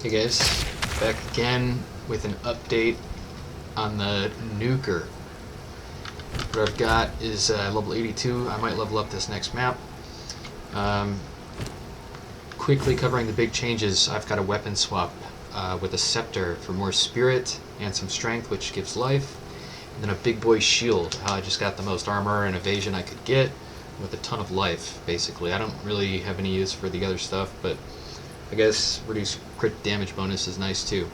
Hey guys, back again with an update on the Nuker. What I've got is level 82. I might level up this next map. Quickly covering the big changes, I've got a weapon swap with a scepter for more spirit and some strength, which gives life. And then a big boy shield, how I just got the most armor and evasion I could get with a ton of life, basically. I don't really have any use for the other stuff, but I guess reduced crit damage bonus is nice too.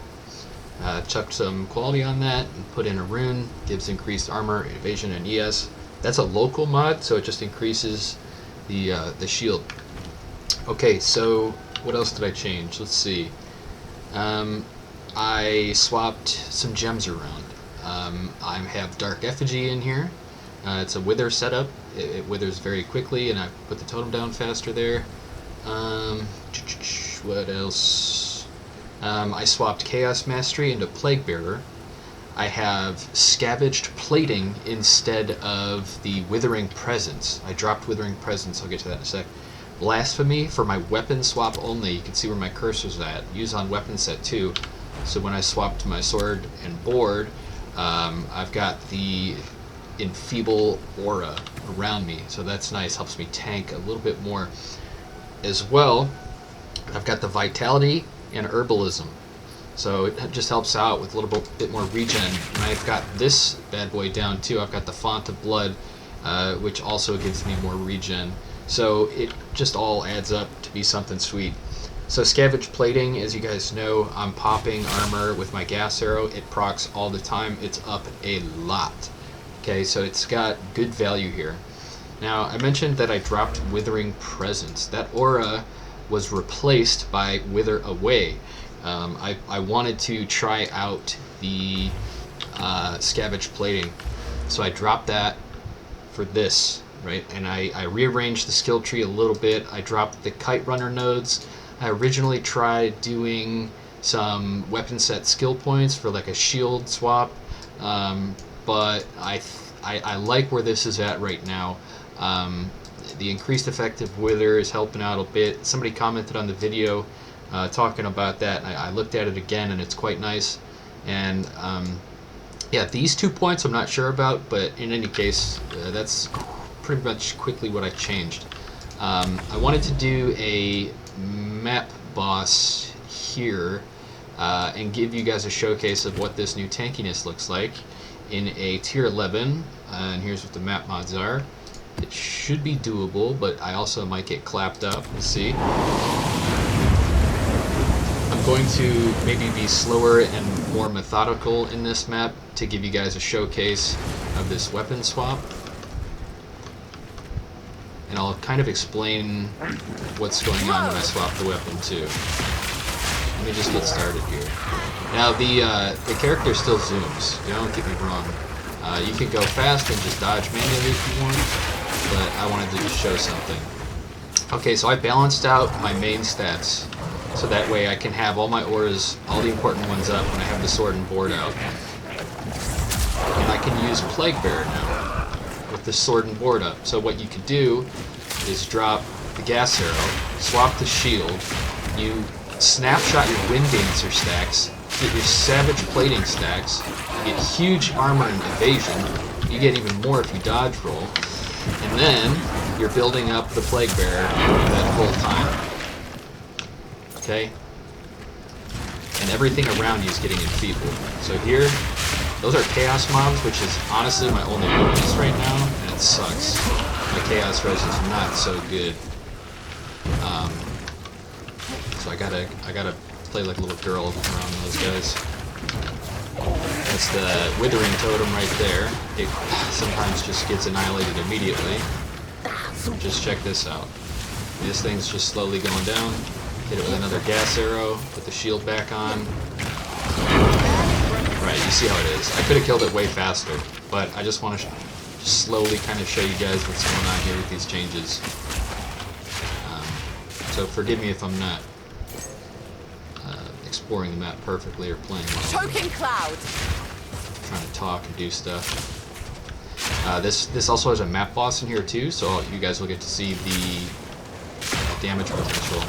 Chucked some quality on that and put in a rune, gives increased armor, evasion, and ES. That's a local mod, so it just increases the shield. Okay, so what else did I change? Let's see. I swapped some gems around. I have Dark Effigy in here. It's a wither setup. It withers very quickly, and I put the totem down faster there. What else? I swapped Chaos Mastery into Plague Bearer. I have Scavenged Plating instead of the Withering Presence. I dropped Withering Presence, I'll get to that in a sec. Blasphemy for my weapon swap only. You can see where my cursor's at. Use on weapon set too. So when I swap to my sword and board, I've got the enfeeble aura around me. So that's nice, helps me tank a little bit more. As well, I've got the Vitality and Herbalism. So it just helps out with a little bit more regen. And I've got this bad boy down too. I've got the Font of Blood, which also gives me more regen. So it just all adds up to be something sweet. So Scavenged Plating, as you guys know, I'm popping armor with my gas arrow. It procs all the time. It's up a lot. Okay, so it's got good value here. Now, I mentioned that I dropped Withering Presence. That aura was replaced by Wither Away. I wanted to try out the Scavenged Plating, so I dropped that for this, right? And I rearranged the skill tree a little bit. I dropped the Kite Runner nodes. I originally tried doing some weapon set skill points for like a shield swap, but I like where this is at right now. The increased effective wither is helping out a bit. Somebody commented on the video talking about that. I looked at it again and it's quite nice. And yeah, these 2 points I'm not sure about, but in any case, that's pretty much quickly what I changed. I wanted to do a map boss here and give you guys a showcase of what this new tankiness looks like in a tier 11. And here's what the map mods are. It should be doable, but I also might get clapped up. We'll see. I'm going to maybe be slower and more methodical in this map to give you guys a showcase of this weapon swap. And I'll kind of explain what's going on when I swap the weapon too. Let me just get started here. Now the character still zooms, don't get me wrong. You can go fast and just dodge manually if you want, but I wanted to just show something. Okay, so I balanced out my main stats, so that way I can have all my auras, all the important ones up when I have the sword and board out. And I can use Plague Bearer now, with the sword and board up. So what you could do is drop the gas arrow, swap the shield, you snapshot your Wind Dancer stacks, get your Savage Plating stacks, you get huge armor and evasion, you get even more if you dodge roll, and then you're building up the Plague Bearer that whole time. Okay? And everything around you is getting enfeebled. So here, those are Chaos mobs, which is honestly my only weakness right now, and it sucks. My Chaos res is not so good. So I gotta play like a little girl around those guys. That's the Withering Totem right there. It sometimes just gets annihilated immediately. Just check this out. This thing's just slowly going down. Hit it with another gas arrow, put the shield back on. Right, you see how it is. I could have killed it way faster, but I just want to just slowly kind of show you guys what's going on here with these changes. So forgive me if I'm not exploring the map perfectly or playing well. Choking cloud. Trying to talk and do stuff. This also has a map boss in here too, so you guys will get to see the damage potential.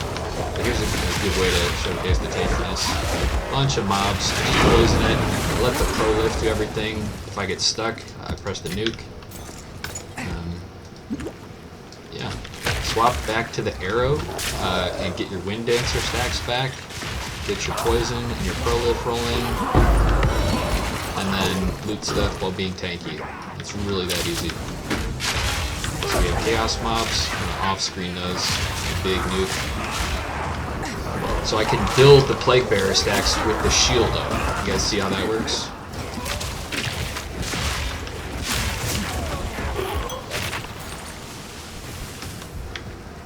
But here's a good way to showcase the tankiness. Bunch of mobs, just poison it, let the pro lift do everything. If I get stuck, I press the nuke. Yeah. Swap back to the arrow and get your wind dancer stacks back. Get your poison and your pro lift rolling. And then loot stuff while being tanky. It's really that easy. So we have chaos mobs, and off-screen those, big nuke. So I can build the plague bearer stacks with the shield up. You guys see how that works?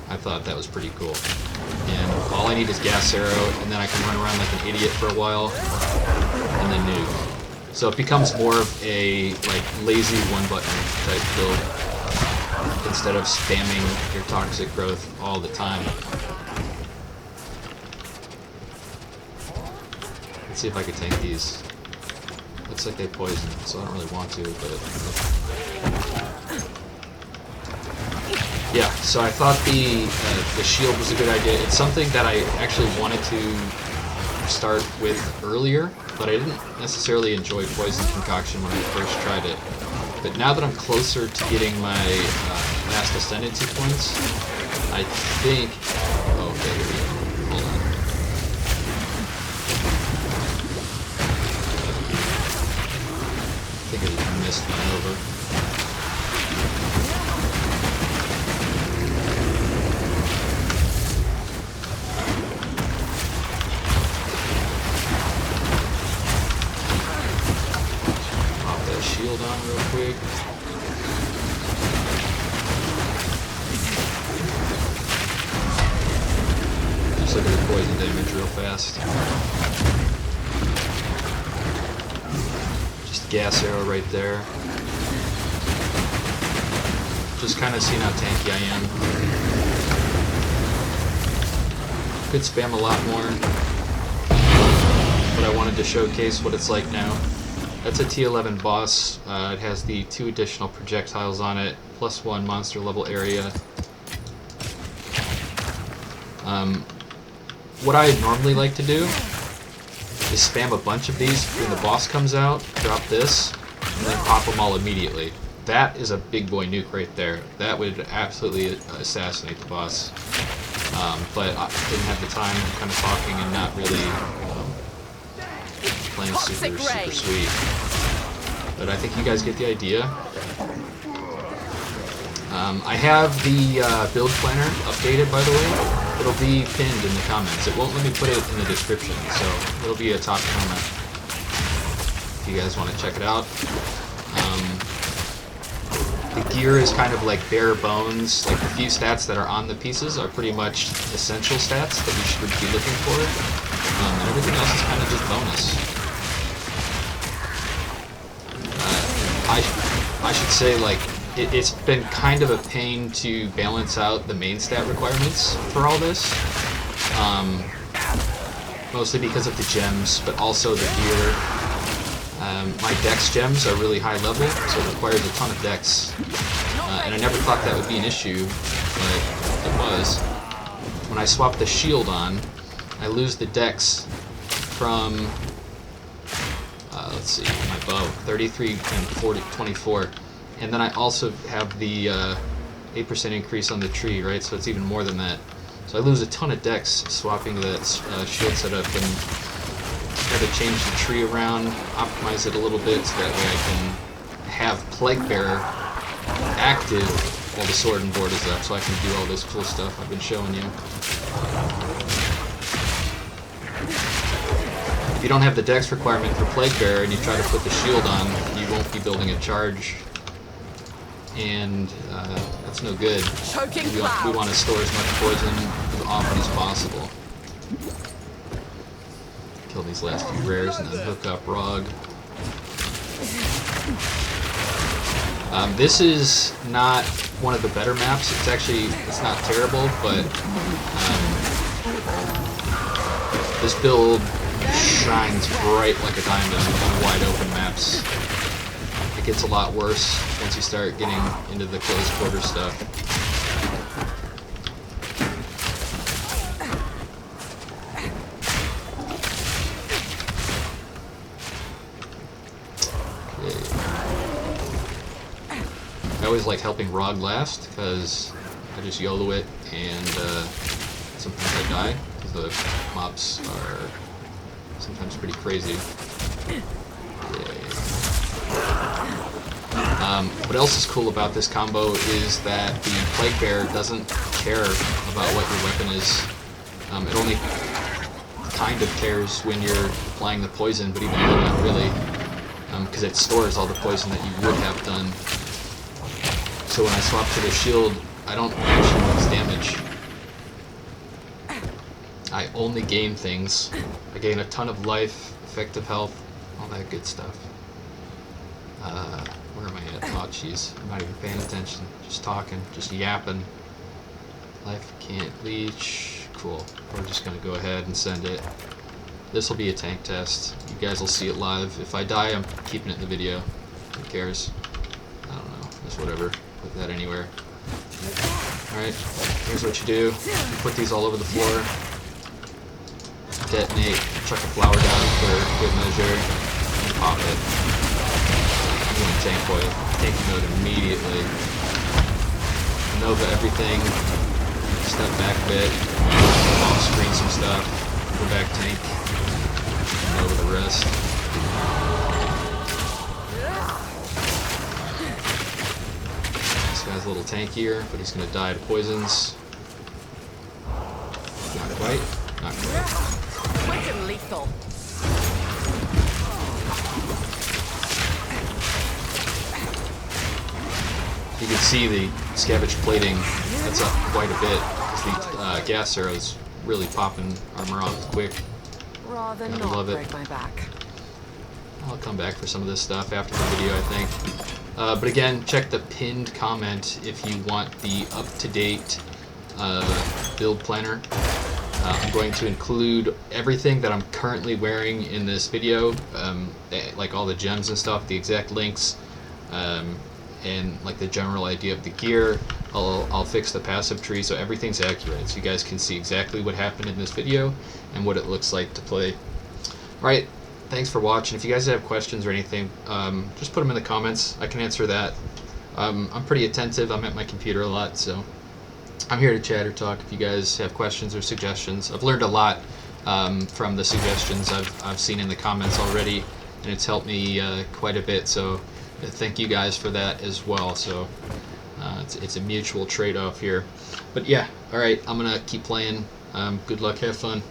I thought that was pretty cool. And all I need is gas arrow, and then I can run around like an idiot for a while, and then nuke. So it becomes more of a like lazy one-button type build instead of spamming your toxic growth all the time. Let's see if I can tank these. Looks like they poison, so I don't really want to, but... Yeah, so I thought the shield was a good idea. It's something that I actually wanted to start with earlier, but I didn't necessarily enjoy poison concoction when I first tried it. But now that I'm closer to getting my last ascendancy points, I think... Oh, okay, here we go. Hold on. I think I just missed one over. Shield on real quick. Just look at the poison damage real fast. Just gas arrow right there. Just kind of seeing how tanky I am. Could spam a lot more, but I wanted to showcase what it's like now. That's a T11 boss. It has the 2 additional projectiles on it, +1 monster level area. What I normally like to do is spam a bunch of these when the boss comes out, drop this, and then pop them all immediately. That is a big boy nuke right there. That would absolutely assassinate the boss. But I didn't have the time, I'm kind of talking and not really playing super sweet. But I think you guys get the idea. I have the build planner updated, by the way. It'll be pinned in the comments. It won't let me put it in the description, so it'll be a top comment if you guys want to check it out. The gear is kind of like bare bones. Like the few stats that are on the pieces are pretty much essential stats that you should be looking for. And everything else is kind of just bonus. I should say, like, it's been kind of a pain to balance out the main stat requirements for all this. Mostly because of the gems, but also the gear. My dex gems are really high level, so it requires a ton of dex. And I never thought that would be an issue, but it was. When I swap the shield on, I lose the dex from... let's see, my bow, 33 and 24, and then I also have the 8% increase on the tree, right, so it's even more than that. So I lose a ton of dex swapping that shield setup, and try to change the tree around, optimize it a little bit so that way I can have Plague Bearer active while the sword and board is up, so I can do all this cool stuff I've been showing you. If you don't have the dex requirement for Plague Bearer and you try to put the shield on, you won't be building a charge, and that's no good. We want to store as much poison as often as possible. Kill these last few rares and then hook up Rog. This is not one of the better maps. It's not terrible, but this build shines bright like a diamond on wide open maps. It gets a lot worse once you start getting into the close quarter stuff. always like helping Rog last, because I just YOLO it, and sometimes I die, because the mobs are sometimes pretty crazy. What else is cool about this combo is that the Plague Bear doesn't care about what your weapon is. It only kind of cares when you're applying the poison, but even then not really, because it stores all the poison that you would have done. So when I swap to the shield, I don't actually lose damage. I only gain things. I gain a ton of life, effective health, all that good stuff. Where am I at? Oh jeez, I'm not even paying attention. Just talking, just yapping. Life can't leech. Cool. We're just gonna go ahead and send it. This will be a tank test. You guys will see it live. If I die, I'm keeping it in the video. Who cares? I don't know. Just whatever. Put that anywhere. Alright, here's what you do. You put these all over the floor. Detonate. Chuck a flower down for good measure. And pop it. I'm going tank boy. Tank mode immediately. Nova everything. Step back a bit. Off screen some stuff. Go back tank. And over the rest. This guy's a little tankier, but he's going to die to poisons. Not quite. Not quite. Quick and lethal. You can see the scavenge plating that's up quite a bit. The gas arrows really popping armor off quick. Rather Gotta not love it. break my back. I'll come back for some of this stuff after the video, I think. But again, check the pinned comment if you want the up-to-date build planner. I'm going to include everything that I'm currently wearing in this video, like all the gems and stuff, the exact links, and like the general idea of the gear. I'll fix the passive tree so everything's accurate, so you guys can see exactly what happened in this video and what it looks like to play. Alright, thanks for watching. If you guys have questions or anything, just put them in the comments. I can answer that. I'm pretty attentive. I'm at my computer a lot, so I'm here to chat or talk if you guys have questions or suggestions. I've learned a lot from the suggestions I've seen in the comments already, and it's helped me quite a bit, so thank you guys for that as well. So it's a mutual trade-off here. But yeah, alright, I'm gonna keep playing. Good luck, have fun.